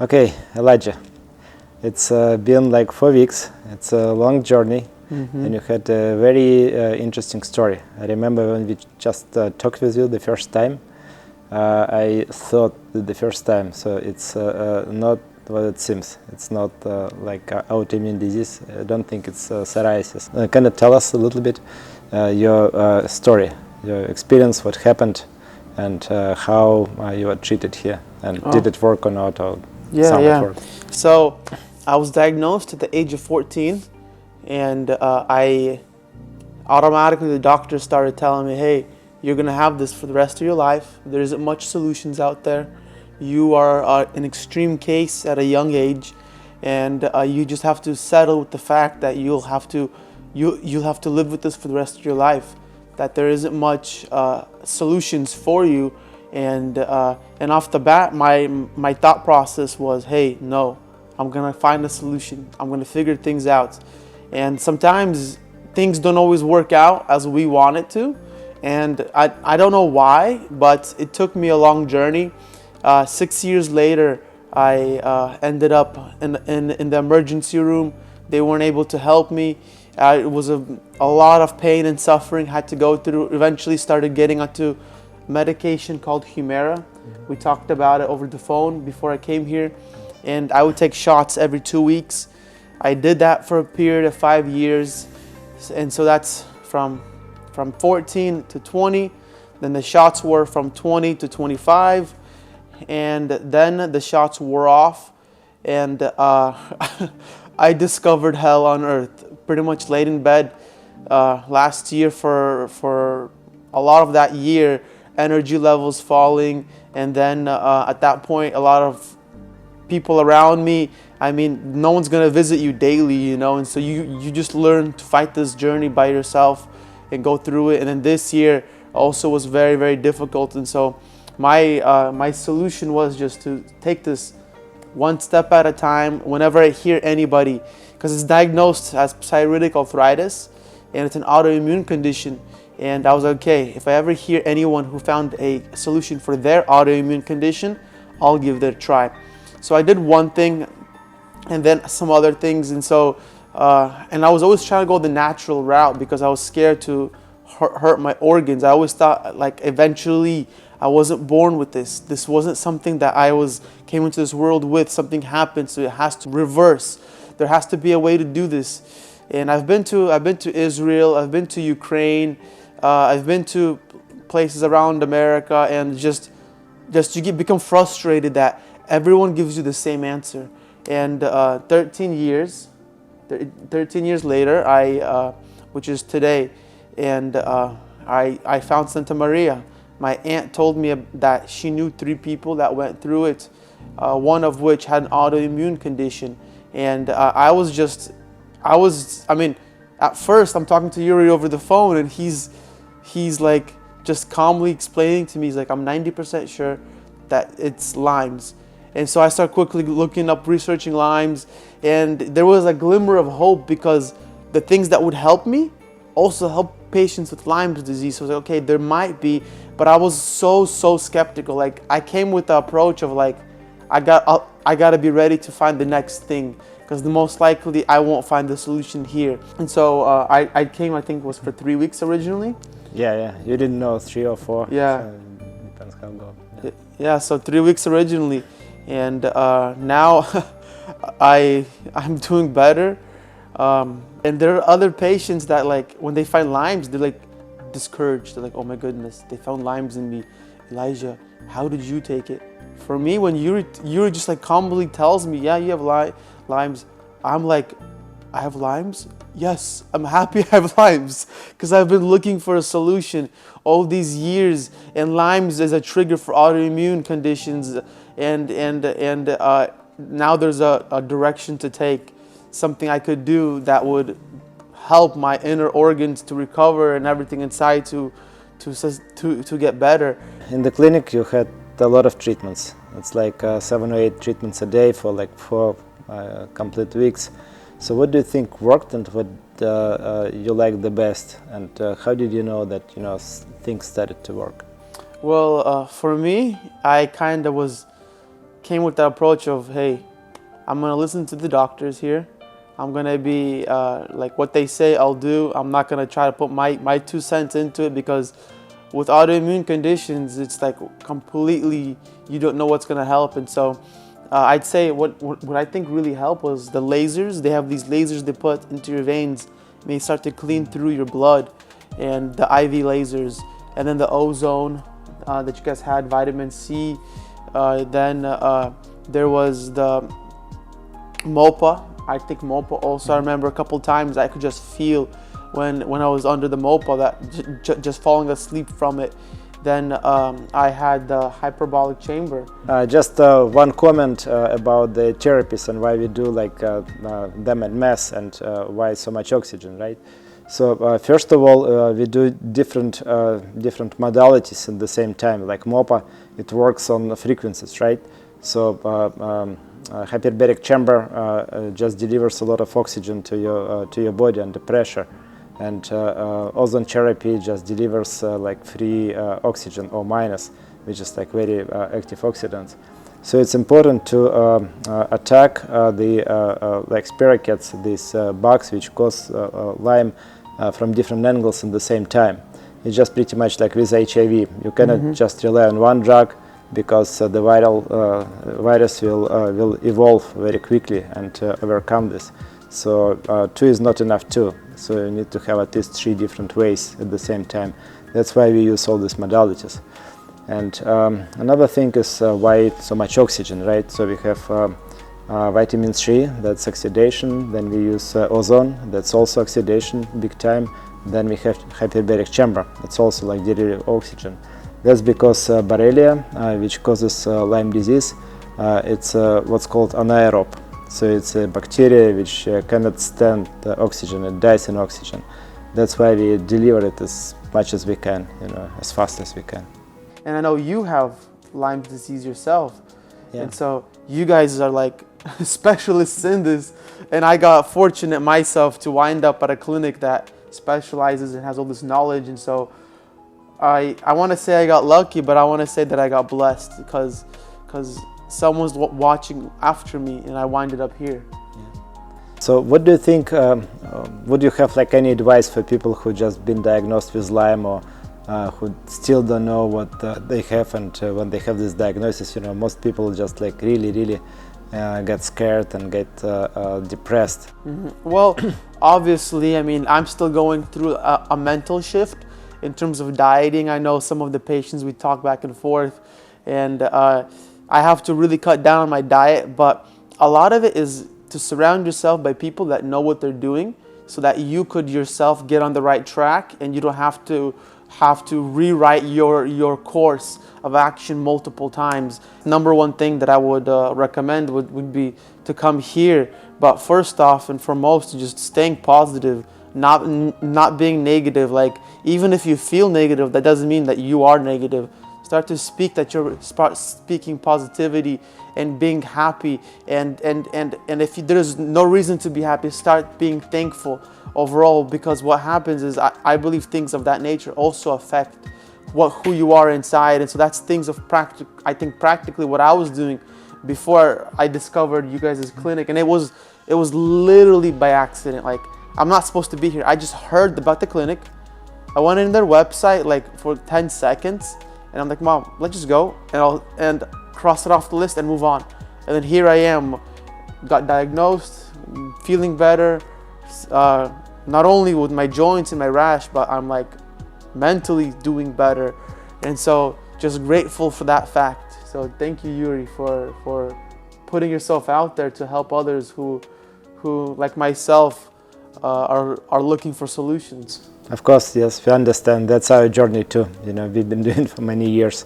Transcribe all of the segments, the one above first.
Okay, Elijah, it's been like 4 weeks. It's a long journey, and you had a very interesting story. I remember when we just talked with you the first time, I thought the first time, so it's not what it seems. It's not like autoimmune disease. I don't think it's psoriasis. Can you tell us a little bit your story, your experience, what happened, and how you were treated here, and did it work or not? Or Yeah. So I was diagnosed at the age of 14, and I automatically, the doctor started telling me, hey, you're going to have this for the rest of your life. There isn't much solutions out there. You are an extreme case at a young age, and you just have to settle with the fact that you'll have to live with this for the rest of your life, that there isn't much solutions for you. And off the bat, my thought process was, hey, no, I'm gonna find a solution. I'm gonna figure things out. And sometimes things don't always work out as we want it to. And I don't know why, but it took me a long journey. 6 years later, I ended up in the emergency room. They weren't able to help me. It was a lot of pain and suffering I had to go through. Eventually started getting onto medication called Humira. We talked about it over the phone before I came here, and I would take shots every 2 weeks. I did that for a period of 5 years, and so that's from 14 to 20. Then the shots were from 20 to 25, and then the shots wore off, and I discovered hell on earth. Pretty much laid in bed last year for a lot of that year. Energy levels falling, and then at that point, a lot of people around me, I mean, no one's gonna visit you daily, you know, and so you just learn to fight this journey by yourself and go through it. And then this year also was very, very difficult, and so my solution was just to take this one step at a time. Whenever I hear anybody, because it's diagnosed as psoriatic arthritis, and it's an autoimmune condition. And I was okay, if I ever hear anyone who found a solution for their autoimmune condition, I'll give it a try. So I did one thing and then some other things. And so, and I was always trying to go the natural route because I was scared to hurt my organs. I always thought like eventually I wasn't born with this. This wasn't something that came into this world with. Something happened, so it has to reverse. There has to be a way to do this. And I've been to Israel, I've been to Ukraine, I've been to places around America, and just you become frustrated that everyone gives you the same answer. And 13 years later, which is today, and I found Santa Maria. My aunt told me that she knew 3 people that went through it, one of which had an autoimmune condition. And I mean, at first I'm talking to Yuri over the phone, and he's like just calmly explaining to me, he's like, I'm 90% sure that it's Lyme's. And so I start quickly looking up, researching Lyme's, and there was a glimmer of hope because the things that would help me also help patients with Lyme's disease. So I was like, okay, there might be, but I was so skeptical. Like I came with the approach of like, I got to be ready to find the next thing, because the most likely I won't find the solution here. And so I came, I think it was for 3 weeks originally. Yeah. You didn't know 3 or 4. Yeah. So depends how it goes. Yeah. So 3 weeks originally, and now I'm doing better. And there are other patients that like when they find Lyme's, they're like discouraged. They're like, oh my goodness, they found Lyme's in me. Elijah, how did you take it? For me, when Yuri just like calmly tells me, yeah, you have Lyme's, I'm like, I have Lyme's? Yes, I'm happy I have Lyme's, because I've been looking for a solution all these years, and Lyme's is a trigger for autoimmune conditions, and now there's a direction to take, something I could do that would help my inner organs to recover and everything inside to get better. In the clinic, you had a lot of treatments. It's like 7 or 8 treatments a day for like 4 complete weeks. So what do you think worked, and what you liked the best, and how did you know that things started to work? Well, for me, I kind of was came with the approach of, hey, I'm gonna listen to the doctors here. I'm gonna be like what they say I'll do. I'm not gonna try to put my 2 cents into it, because with autoimmune conditions, it's like completely, you don't know what's gonna help. And so I'd say what I think really helped was the lasers. They have these lasers they put into your veins, and they start to clean through your blood, and the IV lasers, and then the ozone that you guys had, vitamin C. Then there was the MOPA. I think MOPA also. I remember a couple times I could just feel when I was under the MOPA that just falling asleep from it. Then I had the hyperbolic chamber. Just one comment about the therapies and why we do like them en masse, and why so much oxygen, right? So first of all, we do different modalities at the same time. Like MOPA, it works on frequencies, right? So hyperbaric chamber just delivers a lot of oxygen to your body under pressure, and ozone therapy just delivers like free oxygen or minus, which is like very active oxidants. So it's important to attack like spirochetes, these bugs which cause Lyme, from different angles at the same time. It's just pretty much like with HIV. You cannot just rely on one drug, because the virus will evolve very quickly and overcome this. So 2 is not enough too. So you need to have at least 3 different ways at the same time. That's why we use all these modalities. And another thing is why so much oxygen, right? So we have vitamin C, that's oxidation. Then we use ozone, that's also oxidation, big time. Then we have hyperbaric chamber, that's also like delivering oxygen. That's because Borrelia, which causes Lyme disease, it's what's called anaerobe. So it's a bacteria which cannot stand the oxygen, it dies in oxygen. That's why we deliver it as much as we can, as fast as we can. And I know you have Lyme disease yourself. Yeah. And so you guys are like specialists in this. And I got fortunate myself to wind up at a clinic that specializes and has all this knowledge. And so I want to say I got lucky, but I want to say that I got blessed, because someone's watching after me, and I winded up here. Yeah. So what do you think, would you have like any advice for people who just been diagnosed with Lyme, or who still don't know what they have, and when they have this diagnosis, most people just like really get scared and get depressed? Well, obviously, I mean, I'm still going through a mental shift in terms of dieting. I know some of the patients, we talk back and forth, and I have to really cut down on my diet, but a lot of it is to surround yourself by people that know what they're doing, so that you could yourself get on the right track, and you don't have to rewrite your course of action multiple times. Number one thing that I would recommend would be to come here, but first off and foremost, just staying positive, not being negative. Like, even if you feel negative, that doesn't mean that you are negative. Start to speak that you're speaking positivity and being happy, and if there's no reason to be happy, start being thankful overall, because what happens is I believe things of that nature also affect who you are inside. And so that's things of practically what I was doing before I discovered you guys' clinic. And it was literally by accident. Like, I'm not supposed to be here. I just heard about the clinic. I went in their website like for 10 seconds, and I'm like, Mom, let's just go, and cross it off the list and move on. And then here I am, got diagnosed, feeling better, not only with my joints and my rash, but I'm like mentally doing better. And so just grateful for that fact. So thank you, Yuri, for putting yourself out there to help others who like myself are looking for solutions. Of course, yes, we understand. That's our journey too. We've been doing it for many years.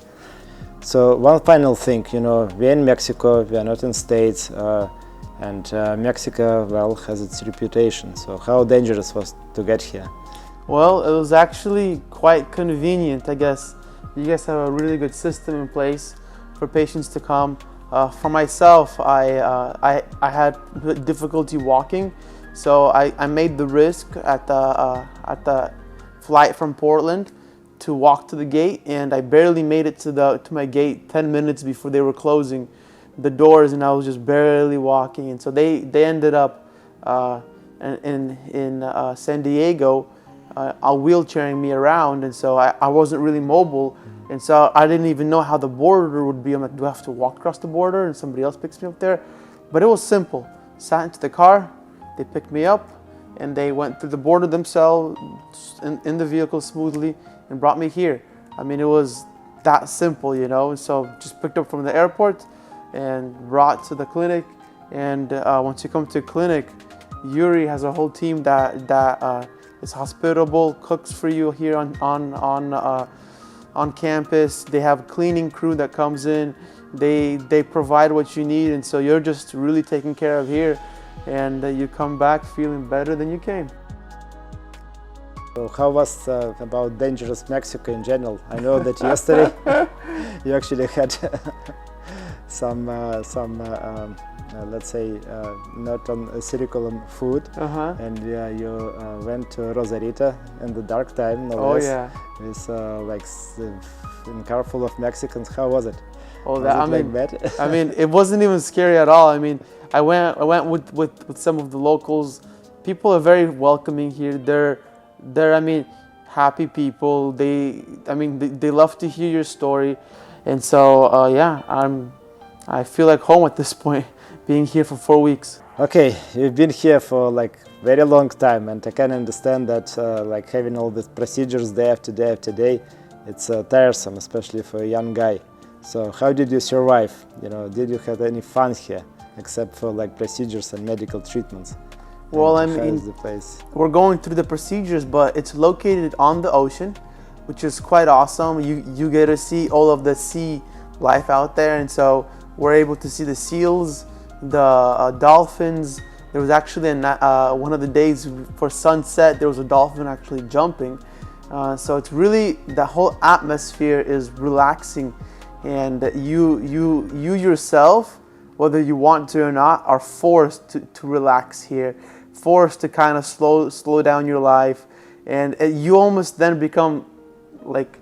So one final thing, we're in Mexico, we are not in States, and Mexico, well, has its reputation. So how dangerous was to get here? Well, it was actually quite convenient, I guess. You guys have a really good system in place for patients to come. For myself, I had difficulty walking. So I made the risk at the flight from Portland to walk to the gate, and I barely made it to my gate 10 minutes before they were closing, the doors, and I was just barely walking. And so they ended up in San Diego, wheelchairing me around, and so I wasn't really mobile, and so I didn't even know how the border would be. I'm like, do I have to walk across the border and somebody else picks me up there? But it was simple. Sat into the car, they picked me up, and they went through the border themselves in the vehicle smoothly and brought me here. I mean, it was that simple, you know. And so just picked up from the airport and brought to the clinic. And once you come to the clinic, Yuri has a whole team that is hospitable, cooks for you here on campus. They have a cleaning crew that comes in. They provide what you need, and so you're just really taken care of here, and you come back feeling better than you came. So how was about dangerous Mexico in general? I know that yesterday you actually had some let's say not on curriculum food, and you went to Rosarito in the dark time, no less, yeah, with like a car full of Mexicans. How was it? Oh, was that it I like mean, bad? I mean, it wasn't even scary at all. I mean, I went with some of the locals. People are very welcoming here. They're I mean, happy people. They love to hear your story, and so yeah, I feel like home at this point, being here for 4 weeks. Okay, you've been here for like very long time, and I can understand that like having all these procedures day after day after day, it's tiresome, especially for a young guy. So how did you survive? You know, did you have any fun here, except for like procedures and medical treatments? Well, and I mean, the place? We're going through the procedures, but it's located on the ocean, which is quite awesome. You get to see all of the sea life out there, and so we're able to see the seals, the dolphins. There was actually one of the days for sunset, there was a dolphin actually jumping. So it's really, the whole atmosphere is relaxing, and you yourself, whether you want to or not, are forced to relax here, forced to kind of slow down your life, and you almost then become like,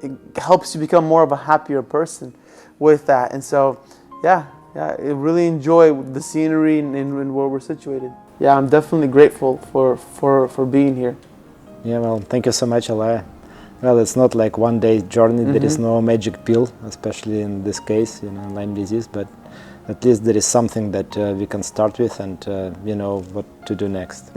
it helps you become more of a happier person with that. And so yeah, I really enjoy the scenery and where we're situated. Yeah, I'm definitely grateful for being here. Yeah, well, thank you so much, Alaya. Well, it's not like one day journey. There is no magic pill, especially in this case, you know, Lyme disease, but at least there is something that we can start with, and we know what to do next.